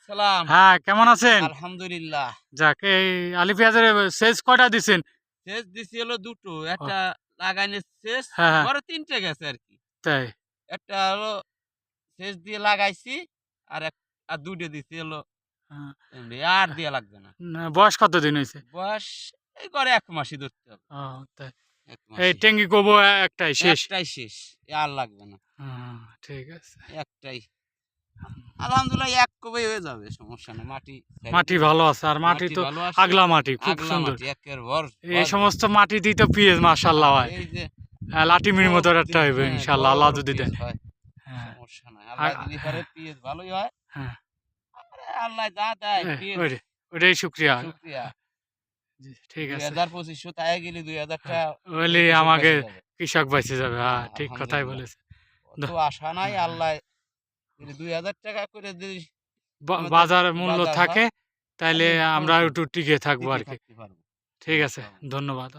সালাম। হ্যাঁ, কেমন আছেন? আলহামদুলিল্লাহ। যাক, এই আলি পেঁয়াজের সেচ কয়টা দিছেন? সেচ দিছি হলো ২ টো। ও, একটা লাগাইনি সেচ, হ্যাঁ, হ্যাঁ, গড়ে ৩ টে গেছে আরকি। তাই। একটা হলো সেচ দিয়ে লাগাইছি, আর ২ টা দিছি হলো হ্যাঁ, এমনি। আর দিয়া লাগবে না। না, বয়স কতদিন হইছে? বয়স এই গড়ে ১ মাসই ধরতে হবে। ও, তাই। ১ এই মাসই। টেঙ্গি কবু একটাই শেষ। একটাই শেষ। আর লাগবে না। ঠিক আছে। একটাই। আলহামদুলিল্লাহ ১ কোবেই হয়ে যাবে। সমস্যা নাই। মাটি ছেড়ে মাটি দিছি। ভালো আছে, আর মাটি মাটি তো ভালো আছে। আগলা মাটি, খুব আগলা সুন্দর। মাটি একের ভর এই ভর সমস্ত মাটি দিয়ে তো পেঁয়াজ মাশাআল্লাহ হয়। এই যে লাটিমির চোখ মতো একটা দিয়ে হইবে হ্যাঁ, ইনশাআল্লাহ, বড়, আল্লাহ বড় যদি পিস দেন। হয়। হ্যাঁ, সমস্যা নাই। আল্লাহ দিলে পারে হ্যাঁ, পিএস ভালোই হয়। হ্যাঁ, আরে আল্লাহ যা দেয় পিএস ওইটাই শুক্রিয়া। শুকরিয়া। জি, ঠিক আছে। ২০০০-২৫০০ তাই গেলে ২০০০ হ্যাঁ, টাকা ওইলি এই কৃষক আমাকে বেঁচে যাবে। কৃষক বেঁচে যাবে। হ্যাঁ, ঠিক কথাই আলহামদুলিল্লাহ। বলেছে। অত আশা নাই হ্যাঁ, হ্যাঁ। আল্লাহ যদি ২০০০ টাকা করে যদি আমাদের বাজার মূল্য বাজার হয় থাকে, তাইলে তাহলে আমরা সমস্যা একটু নেই। টিকে থাকবো টিকে আরকি। থাকতে পারবো। ঠিক আছে, ইনশাআল্লাহ। ধন্যবাদ।